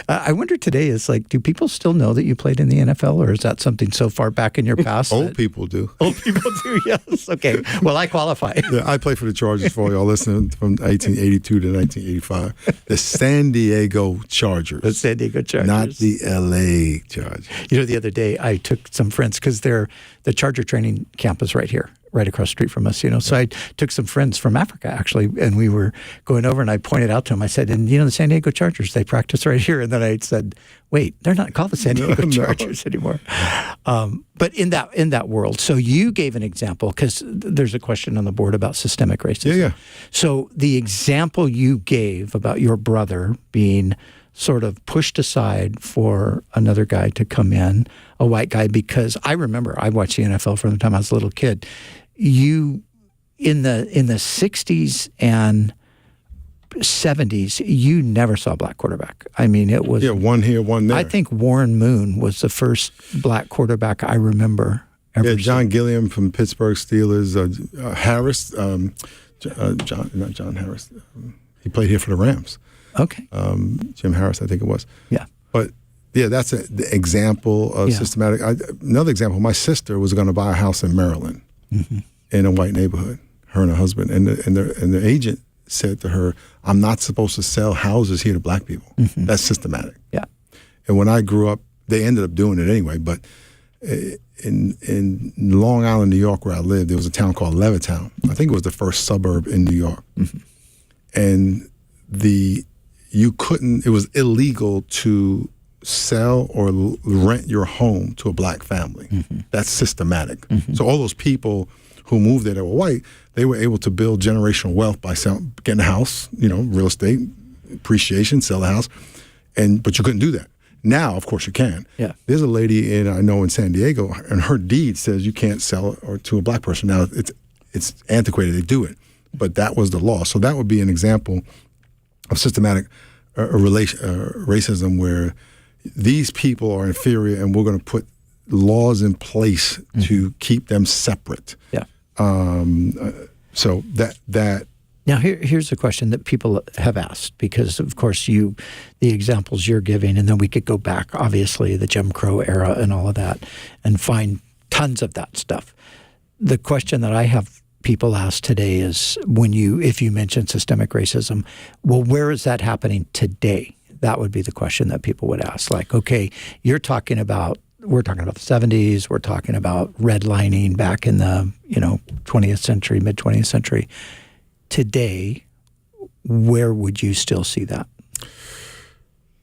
I wonder today is like, do people still know that you played in the NFL, or is that something so far back in your past? Old people do. Old people do. Yes. Okay. Well, I qualify. Yeah, I played for the Chargers for y'all listening from 1882 to 1985. The San Diego Chargers. The San Diego Chargers. Not the LA Chargers. The other day I took some friends, because the Charger training camp is right here, right across the street from us, So I took some friends from Africa, actually, and we were going over, and I pointed out to them, I said, and the San Diego Chargers, they practice right here. And then I said, wait, they're not called the San Diego Chargers anymore. But in that world, so you gave an example, because there's a question on the board about systemic racism. Yeah. So the example you gave about your brother being sort of pushed aside for another guy to come in, a white guy, because I remember I watched the NFL from the time I was a little kid. You, in the 60s and 70s, you never saw a black quarterback. I mean, it was... Yeah, one here, one there. I think Warren Moon was the first black quarterback I remember ever seeing. John Gilliam from Pittsburgh Steelers, Harris, not John Harris. He played here for the Rams. Okay. Jim Harris, I think it was. Yeah. But yeah, that's the example of systematic. Another example, my sister was going to buy a house in Maryland in a white neighborhood, her and her husband. And the agent said to her, I'm not supposed to sell houses here to black people. That's systematic. Yeah. And when I grew up, they ended up doing it anyway. But in Long Island, New York, where I lived, there was a town called Levittown. I think it was the first suburb in New York. And it was illegal to sell or rent your home to a black family. That's systematic. So all those people who moved there that were white, they were able to build generational wealth by getting a house, real estate, appreciation, sell the house, but you couldn't do that. Now, of course, you can. Yeah. There's a lady I know in San Diego, and her deed says you can't sell it or to a black person. Now, it's antiquated. They do it, but that was the law. So that would be an example of systematic racism where these people are inferior, and we're going to put laws in place to keep them separate. Yeah. So that. Now, here's a question that people have asked, because, of course, the examples you're giving, and then we could go back, obviously, the Jim Crow era and all of that, and find tons of that stuff. The question that I have people ask today is, if you mention systemic racism, well, where is that happening today? That would be the question that people would ask. Like, okay, we're talking about the 70s, we're talking about redlining back in the 20th century, mid-20th century. Today, where would you still see that?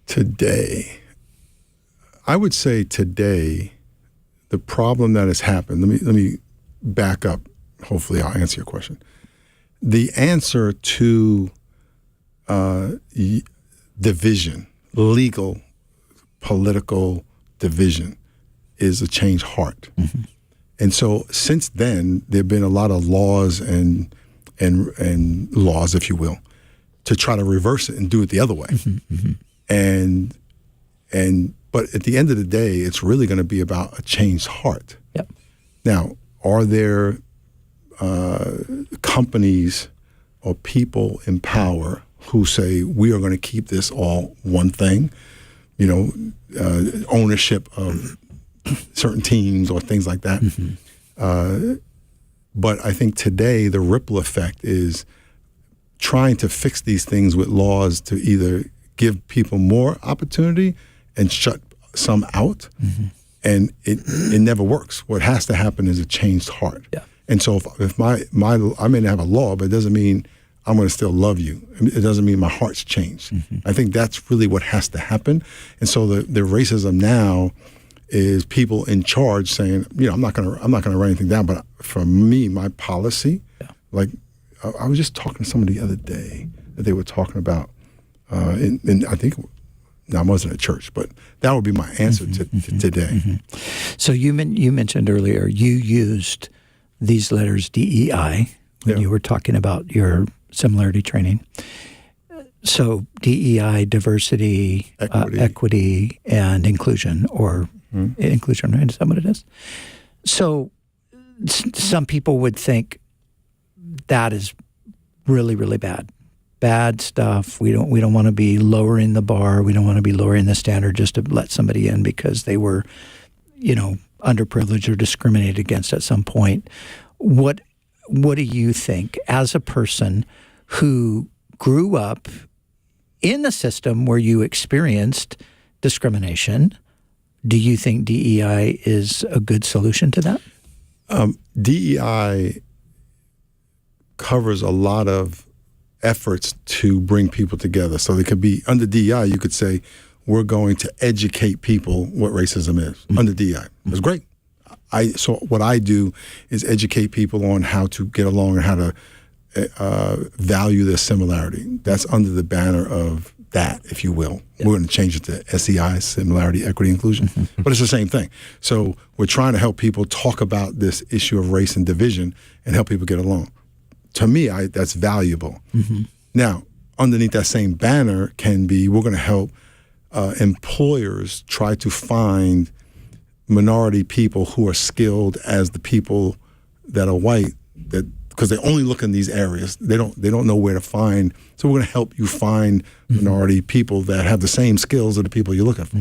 Today, I would say today, the problem that has happened, let me back up. Hopefully I'll answer your question. The answer to division, legal, political division, is a changed heart. And so since then, there have been a lot of laws and laws, if you will, to try to reverse it and do it the other way. But at the end of the day, it's really going to be about a changed heart. Yep. Now, are there companies or people in power who say we are going to keep this all one thing? Ownership of certain teams or things like that. But I think today the ripple effect is trying to fix these things with laws to either give people more opportunity and shut some out. And it never works. What has to happen is a changed heart. Yeah. And so if I may not have a law, but it doesn't mean I'm going to still love you. It doesn't mean my heart's changed. I think that's really what has to happen. And so the racism now is people in charge saying, I'm not going to write anything down. But for me, my policy, like I was just talking to somebody the other day that they were talking about, and I think, I wasn't at church, but that would be my answer to today. So you mentioned earlier you used these letters DEI when you were talking about your similarity training. So DEI, diversity, equity, and inclusion, or inclusion, right? Is that what it is? So some people would think that is really, really bad. Bad stuff. We don't want to be lowering the bar. We don't want to be lowering the standard just to let somebody in because they were, underprivileged or discriminated against at some point. What do you think as a person who grew up in a system where you experienced discrimination? Do you think DEI is a good solution to that? DEI covers a lot of efforts to bring people together. So they could be, under DEI, you could say, we're going to educate people what racism is. Under DEI. That's great. So what I do is educate people on how to get along and how to value their similarity. That's under the banner of that, if you will. We're going to change it to SEI, similarity, equity, inclusion. But it's the same thing. So we're trying to help people talk about this issue of race and division and help people get along. To me, that's valuable. Now, underneath that same banner can be, we're going to help employers try to find minority people who are skilled as the people that are white, that because they only look in these areas. They don't know where to find. So we're going to help you find minority people that have the same skills of the people you're looking for.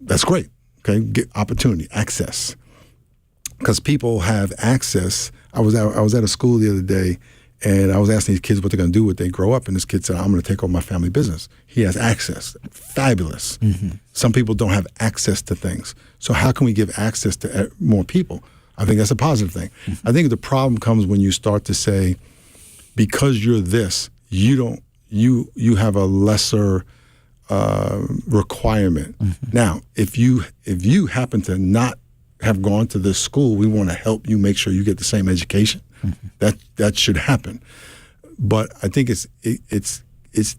That's great. Okay, get opportunity, access, because people have access. I was at a school the other day, and I was asking these kids what they're going to do when they grow up, and this kid said, "I'm going to take over my family business." He has access. Fabulous. Some people don't have access to things. So how can we give access to more people? I think that's a positive thing. I think the problem comes when you start to say, because you're this, you you have a lesser requirement. Now, if you happen to not have gone to this school, we want to help you make sure you get the same education. That should happen. But I think it's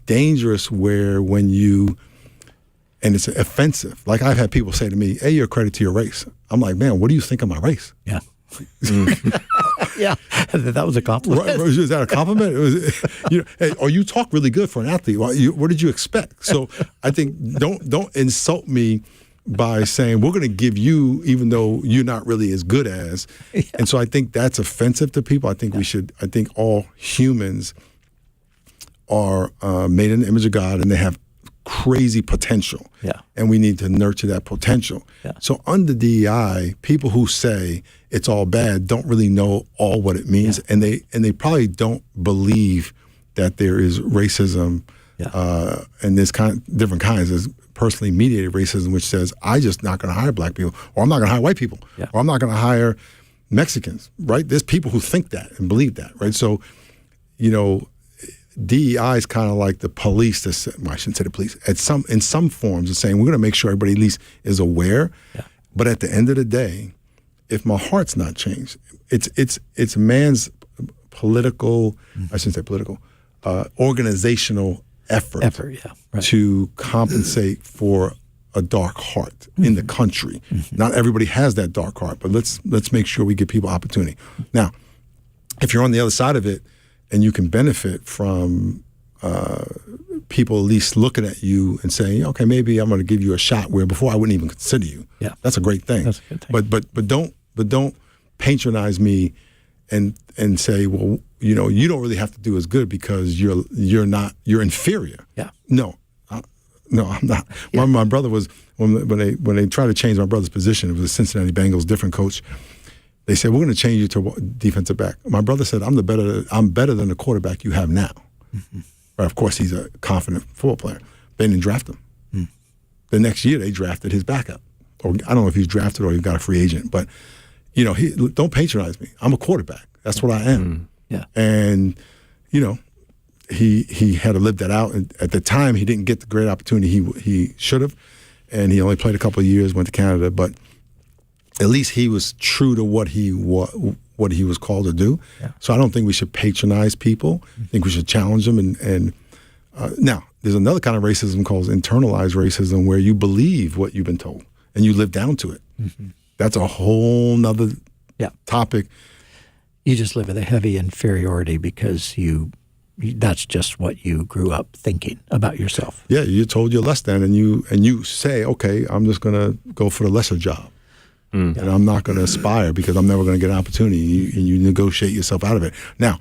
dangerous when you, and it's offensive. Like I've had people say to me, "Hey, you're a credit to your race." I'm like, "Man, what do you think of my race?" Yeah. Yeah, that was a compliment. Right, is that a compliment? Hey, or you talk really good for an athlete. What did you expect? So I think don't insult me by saying we're going to give you, even though you're not really as good as. Yeah. And so I think that's offensive to people. I think we should. I think all humans are made in the image of God, and they have crazy potential. Yeah. And we need to nurture that potential. Yeah. So under DEI, people who say it's all bad don't really know all what it means, and they probably don't believe that there is racism, and there's different kinds. There's personally mediated racism, which says I'm just not going to hire black people, or I'm not going to hire white people, or I'm not going to hire Mexicans. Right? There's people who think that and believe that. Right? So, DEI is kind of like the police. I shouldn't say the police. In some forms, of saying we're going to make sure everybody at least is aware. Yeah. But at the end of the day, if my heart's not changed, it's man's political. I shouldn't say political. Organizational effort to compensate for a dark heart in the country. Not everybody has that dark heart, but let's make sure we give people opportunity. Now, if you're on the other side of it, and you can benefit from people at least looking at you and saying, okay, maybe I'm going to give you a shot where before I wouldn't even consider you. Yeah, that's a great thing. That's a good thing. But don't patronize me and say, well, you don't really have to do as good because you're inferior. Yeah. No, I'm not. Yeah. My brother was when they tried to change my brother's position. It was the Cincinnati Bengals, different coach. They said, we're going to change you to defensive back. My brother said, I'm better than the quarterback you have now. But of course, he's a confident football player. They didn't draft him. The next year, they drafted his backup. Or I don't know if he's drafted or he got a free agent. But, don't patronize me. I'm a quarterback. That's what I am. Yeah. And, he had to live that out. And at the time, he didn't get the great opportunity he should have. And he only played a couple of years, went to Canada. But at least he was true to what he was called to do. Yeah. So I don't think we should patronize people. I think we should challenge them. And now, there's another kind of racism called internalized racism, where you believe what you've been told and you live down to it. That's a whole nother topic. You just live with a heavy inferiority because that's just what you grew up thinking about yourself. Yeah, you're told you're less than, and you say, okay, I'm just going to go for the lesser job. And I'm not going to aspire because I'm never going to get an opportunity, and you negotiate yourself out of it. Now,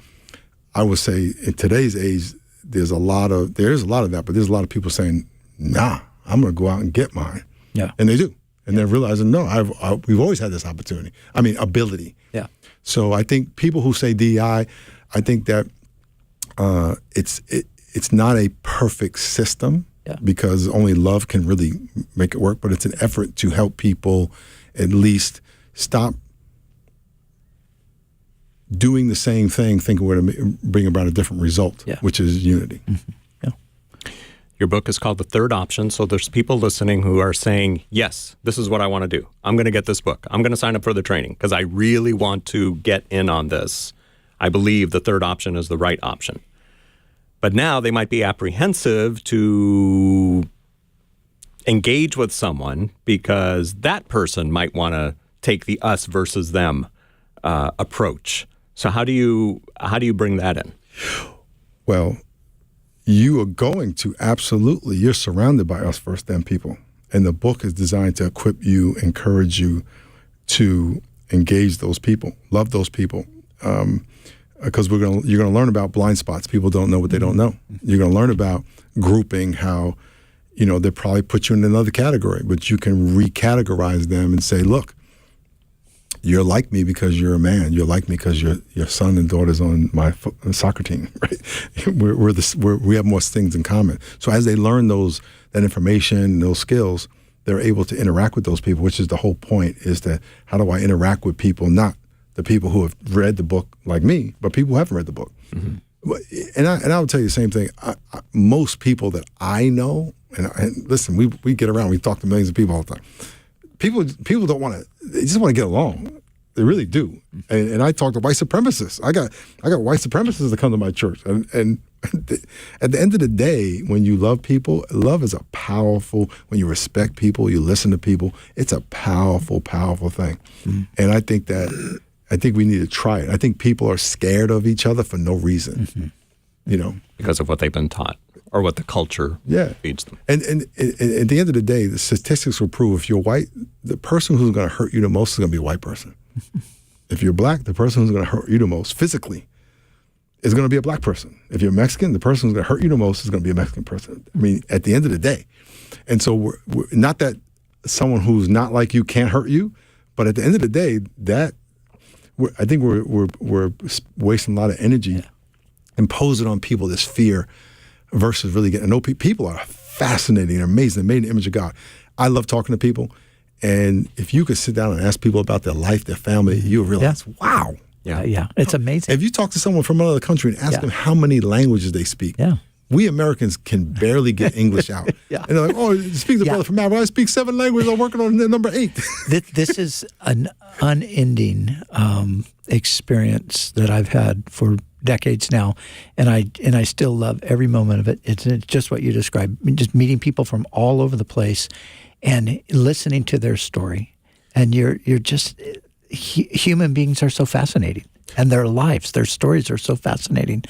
I would say in today's age, there's a lot of that, but there's a lot of people saying, nah, I'm going to go out and get mine. Yeah. And they do. And they're realizing, no, we've always had this opportunity. I mean, ability. Yeah. So I think people who say DEI, I think that it's not a perfect system because only love can really make it work, but it's an effort to help people at least stop doing the same thing, thinking we're going to bring about a different result, which is unity. Yeah. Your book is called The Third Option, so there's people listening who are saying, yes, this is what I want to do. I'm going to get this book. I'm going to sign up for the training because I really want to get in on this. I believe the third option is the right option. But now they might be apprehensive to engage with someone because that person might want to take the us versus them approach. So how do you bring that in? Well, you are going to you're surrounded by us versus them people. And the book is designed to equip you, encourage you to engage those people, love those people. Because you're going to learn about blind spots. People don't know what they don't know. You're going to learn about grouping, how, they probably put you in another category, but you can recategorize them and say, look, you're like me because you're a man. You're like me because your son and daughter's on my soccer team, right? We have more things in common. So as they learn that information and those skills, they're able to interact with those people, which is the whole point, is that how do I interact with people, not the people who have read the book like me, but people who haven't read the book. And I would tell you the same thing. Most people that I know, and listen, we get around, we talk to millions of people all the time. People don't want to. They just want to get along. They really do. And I talk to white supremacists. I got white supremacists that come to my church. And at the end of the day, when you love people, love is a powerful. When you respect people, you listen to people. It's a powerful, powerful thing. Mm-hmm. And I think we need to try it. I think people are scared of each other for no reason. Mm-hmm. You know, because of what they've been taught or what the culture feeds them. And at the end of the day, the statistics will prove if you're white, the person who's going to hurt you the most is going to be a white person. If you're black, the person who's going to hurt you the most physically is going to be a black person. If you're Mexican, the person who's going to hurt you the most is going to be a Mexican person. I mean, at the end of the day. And so we're not that someone who's not like you can't hurt you, but at the end of the day, I think we're wasting a lot of energy imposing on people this fear versus really getting to know people. People are fascinating and amazing. They're made in the image of God. I love talking to people. And if you could sit down and ask people about their life, their family, you'll realize, wow. Yeah, it's amazing. If you talk to someone from another country and ask them how many languages they speak, we Americans can barely get English out. And they're like, oh, speak the brother from Africa. I speak 7 languages. I'm working on number 8. This is an unending experience that I've had for decades now, and I still love every moment of it. It's just what you described, just meeting people from all over the place and listening to their story. And you're just human beings are so fascinating, and their lives, their stories are so fascinating.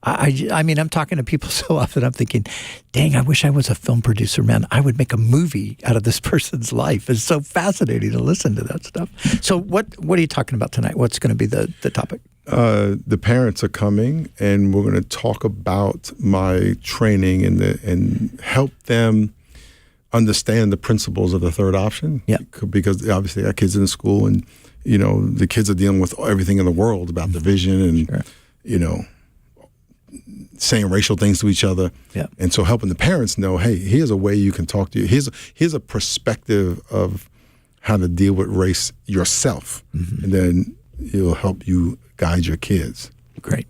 I mean, I'm talking to people so often, I'm thinking, dang, I wish I was a film producer, man. I would make a movie out of this person's life. It's so fascinating to listen to that stuff. So what are you talking about tonight? What's going to be the topic? The parents are coming, and we're going to talk about my training and help them understand the principles of the third option. Yeah. Because obviously our kids in school, and you know, the kids are dealing with everything in the world about division and you know, saying racial things to each other. Yeah. And so helping the parents know, hey, here's a way you can talk to you. Here's a perspective of how to deal with race yourself. Mm-hmm. And then it'll help you guide your kids. Great.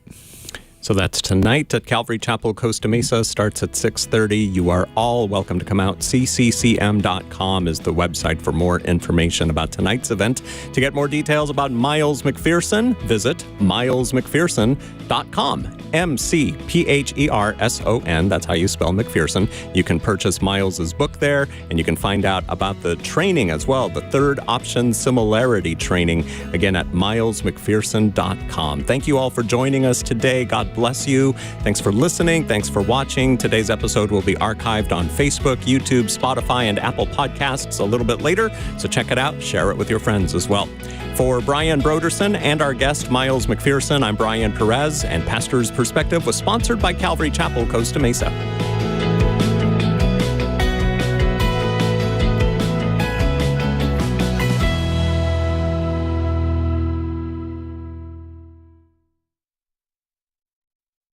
So that's tonight at Calvary Chapel, Costa Mesa. Starts at 6:30. You are all welcome to come out. cccm.com is the website for more information about tonight's event. To get more details about Miles McPherson, visit milesmcpherson.com. McPherson. That's how you spell McPherson. You can purchase Miles's book there, and you can find out about the training as well, the third option similarity training, again at milesmcpherson.com. Thank you all for joining us today. God bless you. Thanks for listening. Thanks for watching. Today's episode will be archived on Facebook, YouTube, Spotify, and Apple Podcasts a little bit later, so check it out. Share it with your friends as well. For Brian Broderson and our guest, Miles McPherson, I'm Brian Perez, and Pastor's Perspective was sponsored by Calvary Chapel, Costa Mesa.